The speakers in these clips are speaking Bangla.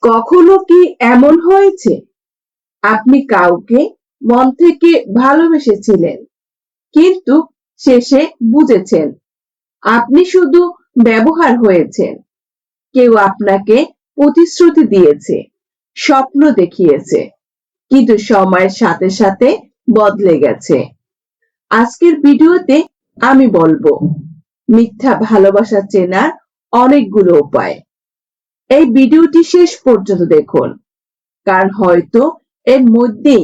কখনো কি এমন হয়েছে আপনি কাউকে মন থেকে ভালোবেসেছিলেন, কিন্তু শেষে বুঝেছেন আপনি শুধু ব্যবহার হয়েছেন? কেউ আপনাকে প্রতিশ্রুতি দিয়েছে, স্বপ্ন দেখিয়েছে, কিন্তু সময়ের সাথে সাথে বদলে গেছে। আজকের ভিডিওতে আমি বলবো মিথ্যা ভালোবাসা চেনার অনেকগুলো উপায়। এই ভিডিওটি শেষ পর্যন্ত দেখুন, কারণ হয়তো এর মধ্যেই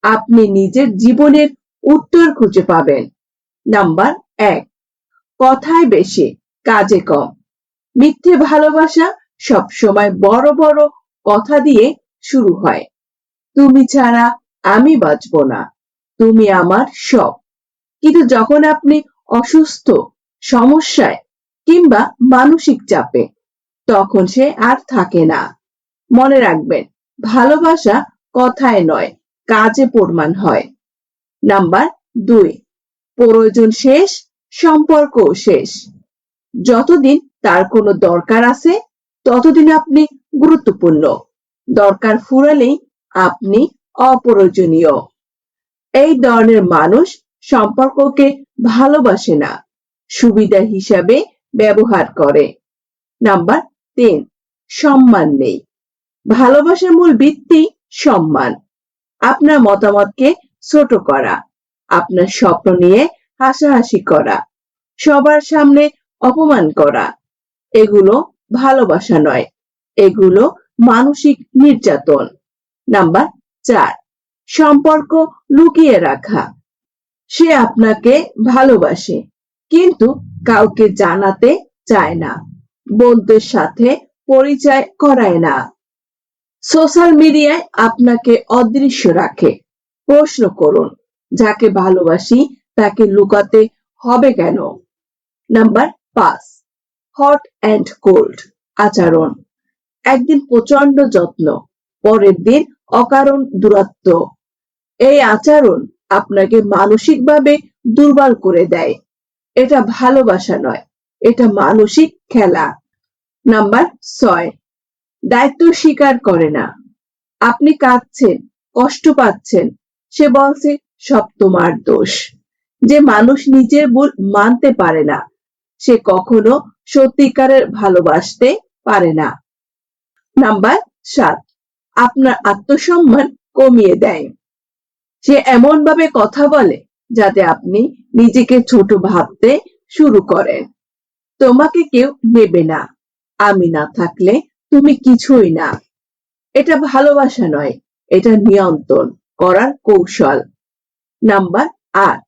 আপনি নিজের জীবনের উত্তর খুঁজে পাবেন। নাম্বার 1, কথায় বেশি কাজে কম। মিথ্যে ভালোবাসা সবসময় বড় বড় কথা দিয়ে শুরু হয়। তুমি ছাড়া আমি বাঁচব না, তুমি আমার সব। কিন্তু যখন আপনি অসুস্থ, সমস্যায় কিংবা মানসিক চাপে, তখন সে আর থাকে না। মনে রাখবেন, ভালোবাসা কথায় নয়, কাজে প্রমাণ হয়। নাম্বার 2, প্রয়োজন শেষ, সম্পর্ক শেষ। যতদিন তার কোনো দরকার আছে ততদিন আপনি গুরুত্বপূর্ণ। দরকার ফুরালেই আপনি অপ্রয়োজনীয়। এই ধরনের মানুষ সম্পর্ককে ভালোবাসে না, সুবিধা হিসাবে ব্যবহার করে। নাম্বার 3, সম্মান নেই। ভালোবাসার মূল ভিত্তি সম্মান। আপনার মতামতকে ছোট করা, আপনার স্বপ্ন নিয়ে হাসাহাসি করা, সবার সামনে অপমান করা, এগুলো ভালোবাসা নয়, এগুলো মানসিক নির্যাতন। নাম্বার 4, সম্পর্ক লুকিয়ে রাখা। সে আপনাকে ভালোবাসে, কিন্তু কাউকে জানাতে চায় না, বন্ধুদের সাথে পরিচয় করায় না, সোশ্যাল মিডিয়ায় আপনাকে অদৃশ্য রাখে। প্রশ্ন করুন, যাকে ভালোবাসি তাকে লুকাতে হবে কেন? নাম্বার 5, হট অ্যান্ড কোল্ড আচরণ। একদিন প্রচন্ড যত্ন, পরের দিন অকারণ দূরত্ব। এই আচরণ আপনাকে মানসিকভাবে দুর্বল করে দেয়। এটা ভালোবাসা নয়, এটা মানসিক খেলা। নাম্বার 6, দায়িত্ব স্বীকার করে না। আপনি কাঁদছেন, কষ্ট পাচ্ছেন, সে বলছে সব তোমার দোষ। যে মানুষ নিজের ভুল মানতে পারে না, সে কখনো সত্যিকারের ভালোবাসতে পারে না। নাম্বার 7, আপনার আত্মসম্মান কমিয়ে দেয়। সে এমন ভাবে কথা বলে যাতে আপনি নিজেকে ছোট ভাবতে শুরু করেন। তোমাকে কেউ নেবে না, আমি না থাকলে তুমি কিছুই না। এটা ভালোবাসা নয়, এটা নিয়ন্ত্রণ করার কৌশল। নাম্বার 8,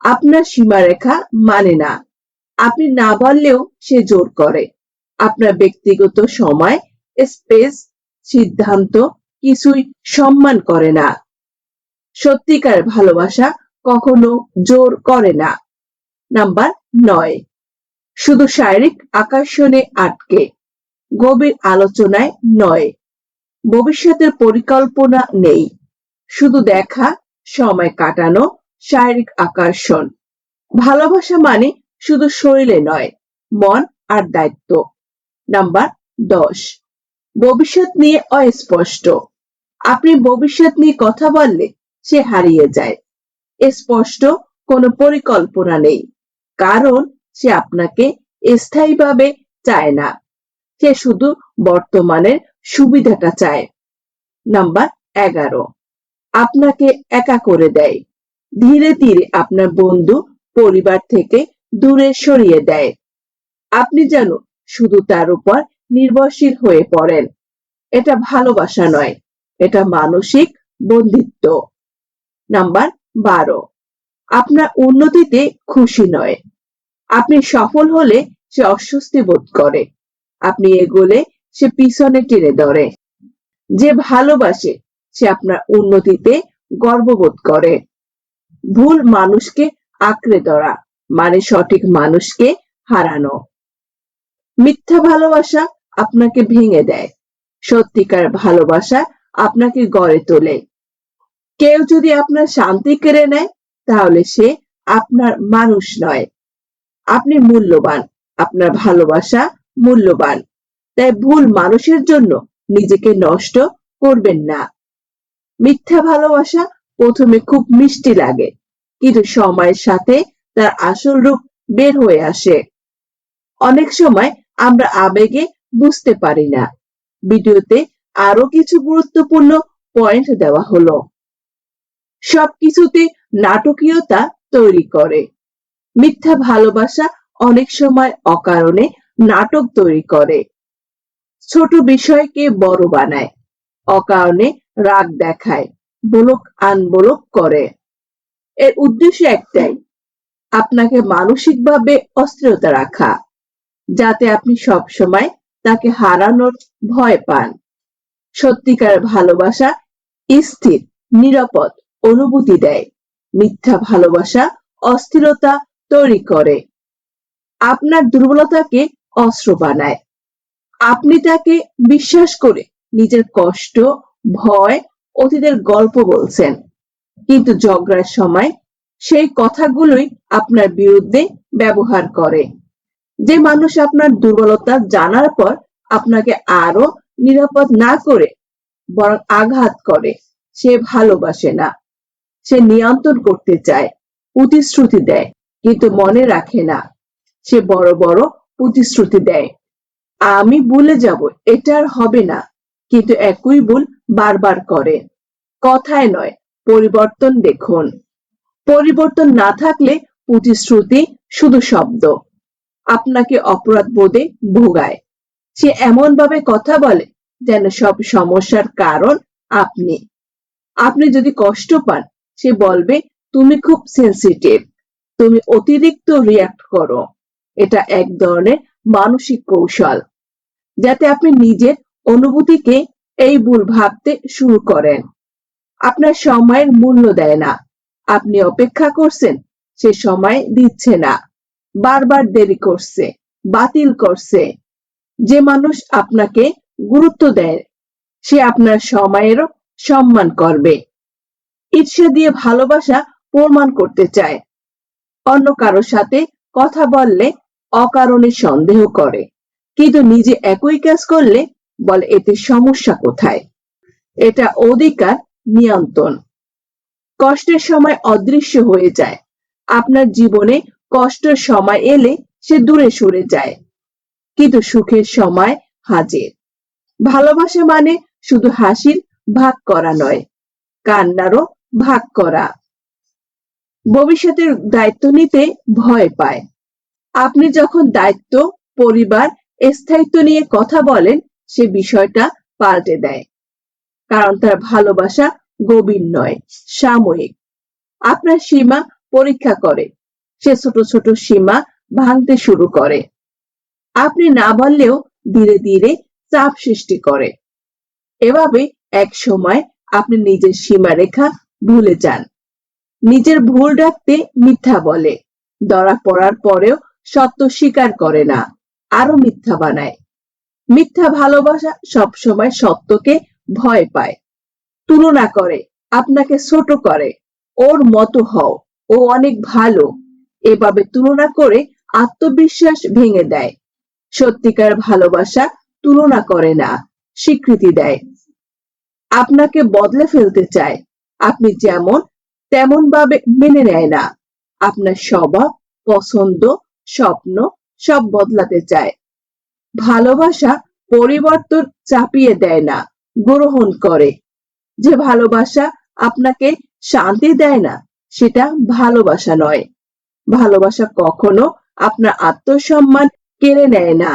আপনার সীমারেখা মানে না। আপনি না বললেও সে জোর করে। আপনার ব্যক্তিগত সময়, স্পেস, সিদ্ধান্ত কিছুই সম্মান করে না। সত্যিকার ভালোবাসা কখনো জোর করে না। নাম্বার 9, শুধু শারীরিক আকর্ষণে আটকে, গভীর আলোচনায় নয়। ভবিষ্যতের পরিকল্পনা নেই, শুধু দেখা, সময় কাটানো, শারীরিক আকর্ষণ। ভালোবাসা মানে শুধু শরীরে নয়, মন আর দায়িত্ব। নাম্বার 10, ভবিষ্যৎ নিয়ে অস্পষ্ট। আপনি ভবিষ্যৎ নিয়ে কথা বললে সে হারিয়ে যায়। স্পষ্ট কোনো পরিকল্পনা নেই, কারণ সে আপনাকে স্থায়ীভাবে চায় না, সে শুধু বর্তমানের সুবিধাটা চায়। নাম্বার 11, আপনাকে একা করে দেয়। ধীরে ধীরে আপনার বন্ধু, পরিবার থেকে দূরে সরিয়ে দেয়। আপনি যেন শুধু তার উপর নির্ভরশীল হয়ে পড়েন। এটা ভালোবাসা নয়, এটা মানসিক বন্দিত্ব। নাম্বার 12, আপনার উন্নতিতে খুশি নয়। আপনি সফল হলে সে অস্বস্তি বোধ করে, আপনি এগোলে সে পিছনে টেনে ধরে। যে ভালোবাসে সে আপনার উন্নতিতে গর্ববোধ করে। ভুল মানুষকে আঁকড়ে ধরা মানে সঠিক মানুষকে হারানো। মিথ্যা ভালোবাসা আপনাকে ভেঙে দেয়, সত্যিকার ভালোবাসা আপনাকে গড়ে তোলে। কেউ যদি আপনার শান্তি কেড়ে নেয়, তাহলে সে আপনার মানুষ নয়। আপনি মূল্যবান, আপনার ভালোবাসা মূল্যবান। তাই ভুল মানুষের জন্য নিজেকে নষ্ট করবেন না। মিথ্যা ভালোবাসা প্রথমে খুব মিষ্টি লাগে, কিন্তু সময়ের সাথে তার আসল রূপ বের হয়ে আসে। অনেক সময় আমরা আবেগে বুঝতে পারি না। ভিডিওতে আরো কিছু গুরুত্বপূর্ণ পয়েন্ট দেওয়া হলো। সবকিছুতে নাটকীয়তা তৈরি করে। মিথ্যা ভালোবাসা অনেক সময় অকারণে নাটক তৈরি করে। ছোট বিষয়কে বড় বানায়, অকারণে রাগ দেখায়, বলক আনবলক করে। এর উদ্দেশ্য একটাই, আপনাকে মানসিকভাবে অস্থিরতা রাখা, যাতে আপনি সবসময় তাকে হারানোর ভয় পান। সত্যিকার ভালোবাসা স্থির, নিরাপদ অনুভূতি দেয়। মিথ্যা ভালোবাসা অস্থিরতা তৈরি করে, আপনার দুর্বলতাকে অস্ত্র বানায়। আপনি তাকে বিশ্বাস করে নিজের কষ্ট, ভয়, অতীতের গল্প বলছেন, কিন্তু ঝগড়ার সময় সেই কথাগুলোই আপনার বিরুদ্ধে ব্যবহার করে। যে মানুষ আপনার দুর্বলতা জানার পর আপনাকে আরো নিরাপদ না করে বরং আঘাত করে, সে ভালোবাসে না। সে নিয়ন্ত্রণ করতে চায়, প্রতিশ্রুতি দেয়, কিন্তু মনে রাখে না। সে বড় বড় প্রতিশ্রুতি দেয়, আমি ভুলে যাব, এটা আর হবে না, কিন্তু একই ভুল বারবার করে। কথায় নয়, পরিবর্তন দেখুন। পরিবর্তন না থাকলে প্রতিশ্রুতি শুধু শব্দ। আপনাকে অপরাধ বোধে ভোগায়। সে এমন ভাবে কথা বলে যেন সব সমস্যার কারণ আপনি। আপনি যদি কষ্ট পান, সে বলবে তুমি খুব সেনসিটিভ, তুমি অতিরিক্ত রিয়াক্ট করো। এটা এক ধরনের মানসিক কৌশল, যাতে আপনি নিজের অনুভূতিকে এই ভুল ভাবতে শুরু করেন। আপনার সময়ের মূল্য দেয় না। আপনি অপেক্ষা করছেন, সে সময় দিচ্ছে না, বারবার দেরি করছে, বাতিল করছে। যে মানুষ আপনাকে গুরুত্ব দেয়, সে আপনার সময়েরও সম্মান করবে। ঈর্ষা দিয়ে ভালোবাসা প্রমাণ করতে চায়। অন্য কারোর সাথে কথা বললে অকারণে সন্দেহ করে, কিন্তু নিজে একই কাজ করলে বলে এতে সমস্যা কোথায়। এটা অধিকার নিয়ন্ত্রণ। কষ্টের সময় অদৃশ্য হয়ে যায়। আপনার জীবনে কষ্টের সময় এলে সে দূরে সরে যায়, কিন্তু সুখের সময় হাজির। ভালোবাসা মানে শুধু হাসির ভাগ করা নয়, কান্নারও ভাগ করা। ভবিষ্যতের দায়িত্ব নিতে ভয় পায়। আপনি যখন দায়িত্ব, পরিবার, স্থায়িত্ব নিয়ে কথা বলেন, সে বিষয়টা পাল্টে দেয়। কারণ তার ভালোবাসা গভীর নয়, সাময়িক। আপনার সীমা পরীক্ষা করে, সে ছোট ছোট সীমা ভাঙতে শুরু করে। আপনি না বললেও ধীরে ধীরে চাপ সৃষ্টি করে। এভাবে এক সময় আপনি নিজের সীমারেখা ভুলে যান। নিজের ভুল রাখতে মিথ্যা বলে, ধরা পড়ার পরেও সত্য স্বীকার করে না, আরো মিথ্যা বানায়। মিথ্যা ভালোবাসা সবসময় সত্যকে ভয় পায়, তুলনা করে, আপনাকে ছোট করে। ওর মতো হও, ও অনেক ভালো। এভাবে তুলনা করে আত্মবিশ্বাস ভেঙে দেয়। সত্যিকার ভালোবাসা তুলনা করে না, স্বীকৃতি দেয়। আপনাকে বদলে ফেলতে চায়, আপনি যেমন তেমন ভাবে মেনে নেয় না। আপনার স্বভাব, পছন্দ, স্বপ্ন সব বদলাতে চায়। ভালোবাসা পরিবর্তন চাপিয়ে দেয় না, গ্রহণ করে। যে ভালোবাসা আপনাকে শান্তি দেয় না, সেটা ভালোবাসা নয়। ভালোবাসা কখনো আপনার আত্মসম্মান কেড়ে নেয় না,